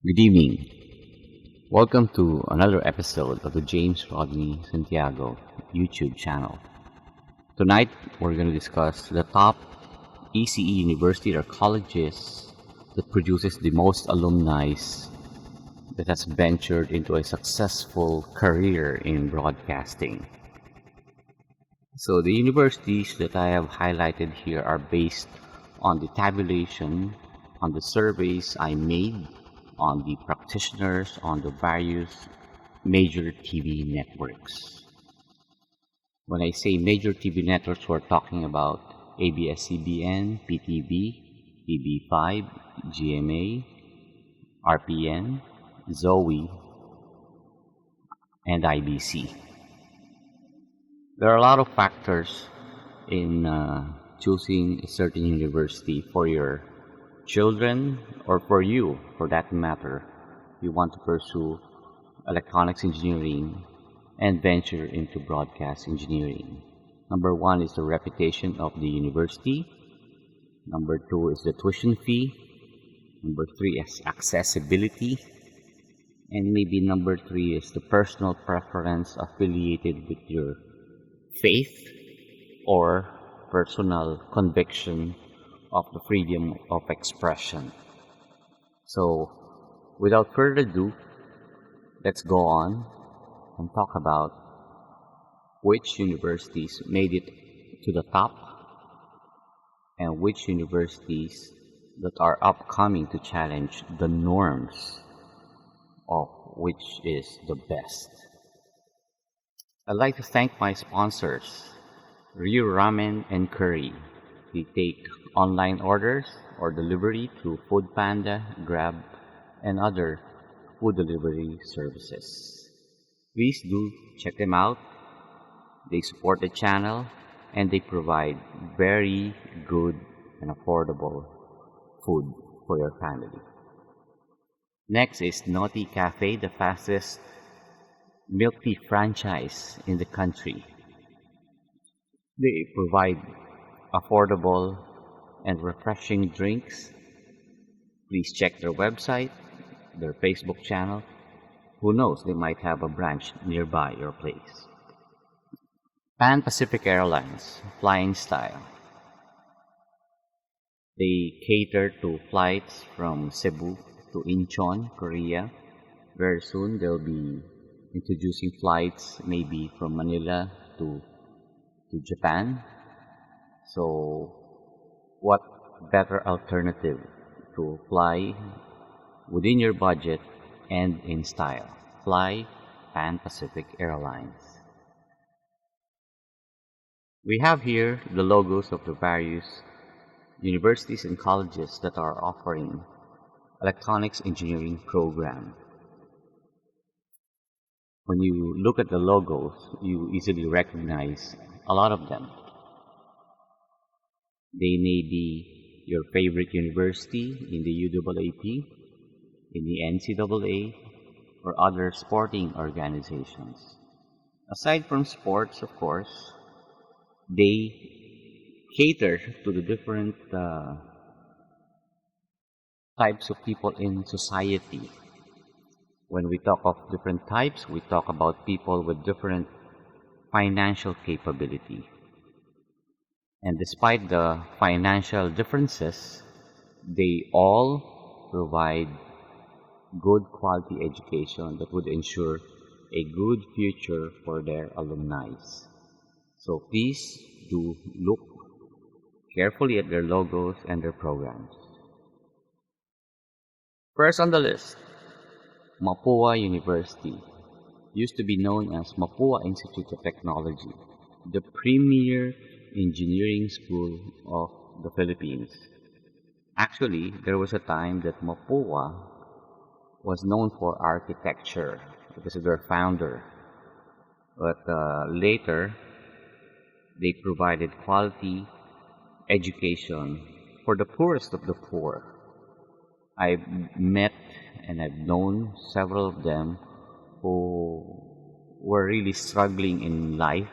Good evening. Welcome to another episode of the James Rodney Santiago YouTube channel. Tonight, we're going to discuss the top ECE university or colleges that produces the most alumni that has ventured into a successful career in broadcasting. So the universities that I have highlighted here are based on the tabulation, on the surveys I made, on the practitioners on the various major TV networks. When I say major TV networks, we're talking about ABS-CBN, PTV, TV5, GMA, RPN, Zoe, and IBC. There are a lot of factors in choosing a certain university for your children or for you, for that matter. You want to pursue electronics engineering and venture into broadcast engineering. Number one is the reputation of the university. Number two is the tuition fee. Number three is accessibility. And maybe number three is the personal preference affiliated with your faith or personal conviction of the freedom of expression. So, without further ado, let's go on and talk about which universities made it to the top and which universities that are upcoming to challenge the norms of which is the best. I'd like to thank my sponsors, Ryu Ramen and Curry. They take online orders or delivery through foodpanda, Grab, and other food delivery services. Please do check them out. They support the channel and they provide very good and affordable food for your family. Next is Naughty Cafe, the fastest milk tea franchise in the country. They provide affordable and refreshing drinks. Please check their website, their Facebook channel. Who knows, they might have a branch nearby your place. Pan Pacific Airlines, flying style. They cater to flights from Cebu to Incheon, Korea. Very soon they'll be introducing flights maybe from Manila to Japan. So what better alternative to fly within your budget and in style? Fly Pan Pacific Airlines. We have here the logos of the various universities and colleges that are offering electronics engineering program. When you look at the logos, you easily recognize a lot of them. They may be your favorite university in the UAAP, in the NCAA, or other sporting organizations. Aside from sports, of course, they cater to the different types of people in society. When we talk of different types, we talk about people with different financial capability. And despite the financial differences, they all provide good quality education that would ensure a good future for their alumni. So please do look carefully at their logos and their programs. First on the list, Mapua University, used to be known as Mapua Institute of Technology, the premier engineering school of the Philippines. Actually, there was a time that Mapua was known for architecture because of their founder. But later, they provided quality education for the poorest of the poor. I've met and I've known several of them who were really struggling in life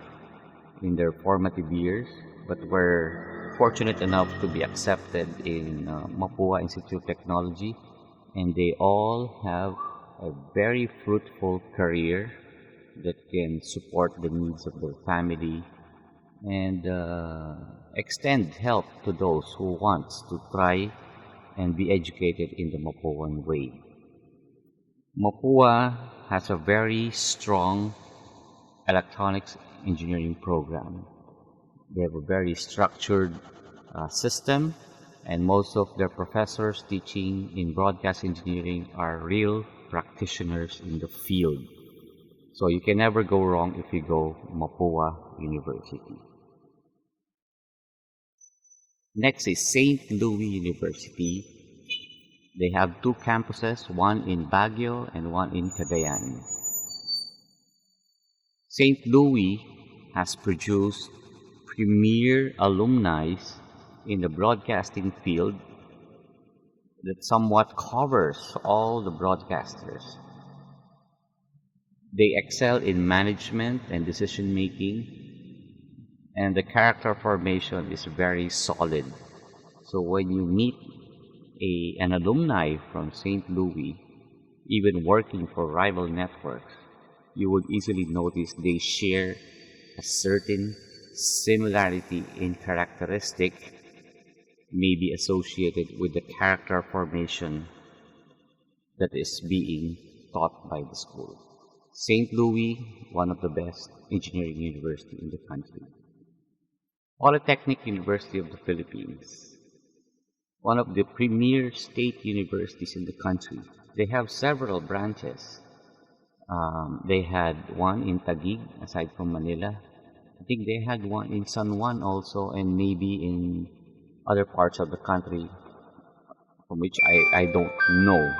in their formative years, but were fortunate enough to be accepted in Mapua Institute of Technology and they all have a very fruitful career that can support the needs of their family and extend help to those who wants to try and be educated in the Mapuan way. Mapua has a very strong electronics engineering program. They have a very structured system, and most of their professors teaching in broadcast engineering are real practitioners in the field. So you can never go wrong if you go Mapua University. Next is St. Louis University. They have two campuses, one in Baguio and one in Cagayan. St. Louis has produced premier alumni in the broadcasting field that somewhat covers all the broadcasters. They excel in management and decision making, and the character formation is very solid. So when you meet an alumni from St. Louis, even working for rival networks, you would easily notice they share a certain similarity in characteristic may be associated with the character formation that is being taught by the school. St. Louis, one of the best engineering university in the country. Polytechnic University of the Philippines, one of the premier state universities in the country. They have several branches. They had one in Taguig, aside from Manila. I think they had one in San Juan also, and maybe in other parts of the country from which I don't know.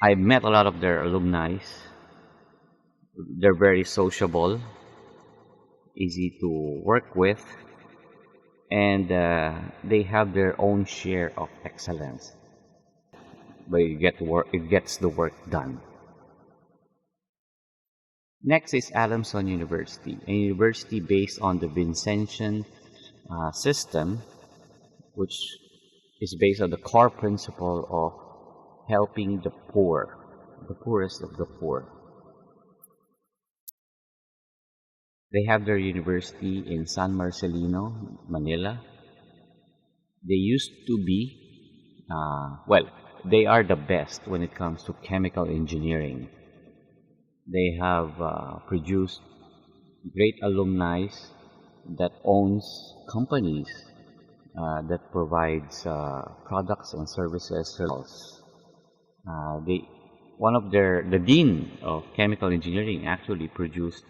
I met a lot of their alumni. They're very sociable, easy to work with, and they have their own share of excellence. But it gets the work done. Next is Adamson University, a university based on the Vincentian system, which is based on the core principle of helping the poor, the poorest of the poor. They have their university in San Marcelino, Manila. They used to be, they are the best when it comes to chemical engineering. They have produced great alumni that owns companies that provides products and services. The dean of chemical engineering actually produced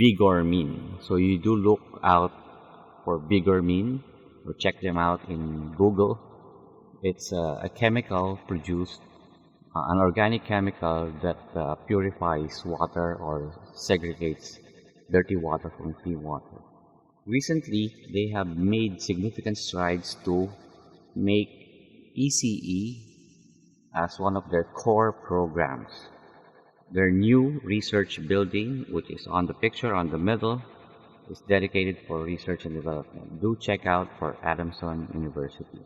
Vigormin. So you do look out for Vigormin or check them out in Google. It's a chemical produced, an organic chemical that purifies water or segregates dirty water from clean water. Recently, they have made significant strides to make ECE as one of their core programs. Their new research building, which is on the picture on the middle, is dedicated for research and development. Do check out for Adamson University.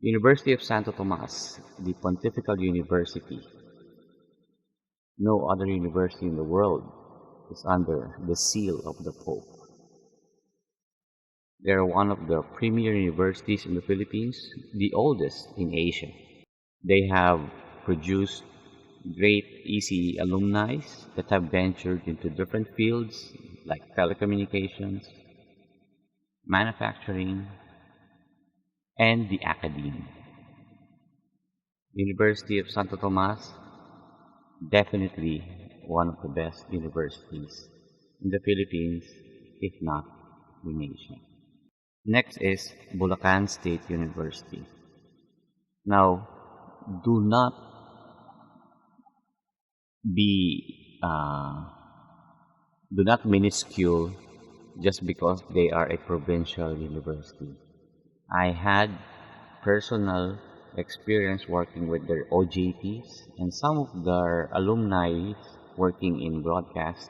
University of Santo Tomas, the Pontifical University. No other university in the world is under the seal of the Pope. They are one of the premier universities in the Philippines, the oldest in Asia. They have produced great ECE alumni that have ventured into different fields like telecommunications, manufacturing, and the academe. University of Santo Tomas, definitely one of the best universities in the Philippines, if not in Asia. Next is Bulacan State University. Now, do not minuscule just because they are a provincial university. I had personal experience working with their OJTs and some of their alumni working in broadcast.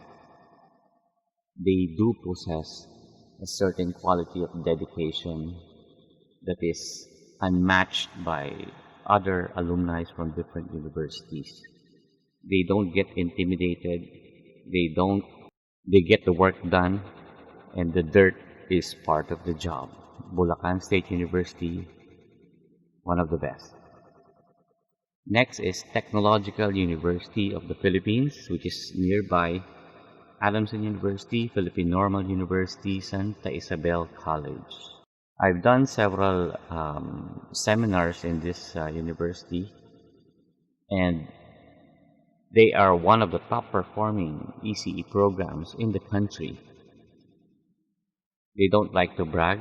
They do possess a certain quality of dedication that is unmatched by other alumni from different universities. They don't get intimidated. They don't. They get the work done, and the dirt is part of the job. Bulacan State University, one of the best. Next is Technological University of the Philippines, which is nearby Adamson University, Philippine Normal University, Santa Isabel College. I've done several seminars in this university, and they are one of the top performing ECE programs in the country. They don't like to brag,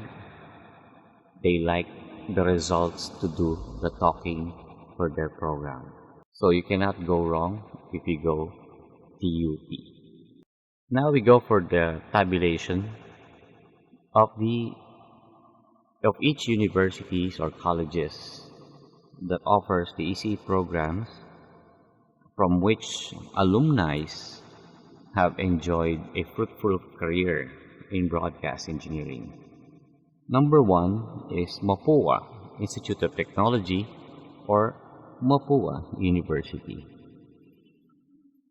they like the results to do the talking for their program. So you cannot go wrong if you go TUP. Now we go for the tabulation of each universities or colleges that offers the ECE programs from which alumni have enjoyed a fruitful career in broadcast engineering. Number one is Mapua Institute of Technology or Mapua University.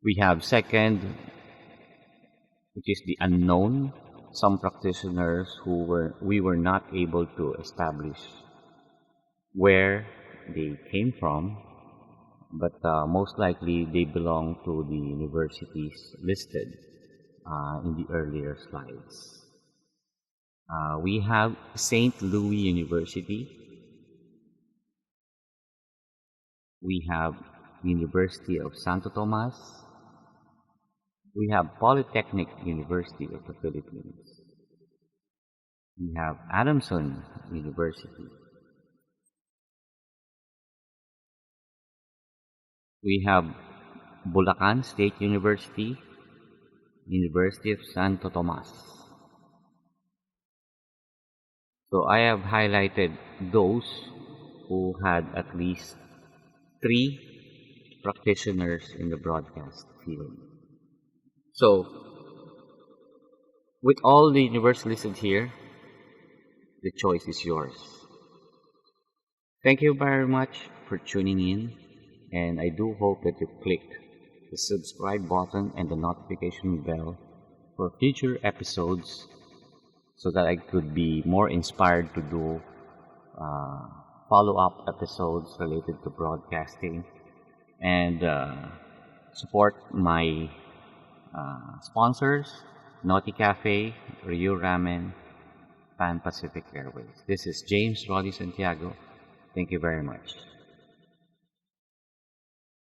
We have second, which is the unknown, some practitioners we were not able to establish where they came from, but most likely they belong to the universities listed in the earlier slides. We have St. Louis University. We have University of Santo Tomas. We have Polytechnic University of the Philippines. We have Adamson University. We have Bulacan State University, University of Santo Tomas. So I have highlighted those who had at least 3 practitioners in the broadcast field. So, with all the universities listed here, the choice is yours. Thank you very much for tuning in, and I do hope that you click the subscribe button and the notification bell for future episodes so that I could be more inspired to do follow-up episodes related to broadcasting and support my sponsors, Naughty Cafe, Rio Ramen, Pan Pacific Airways. This is James Roddy Santiago. Thank you very much.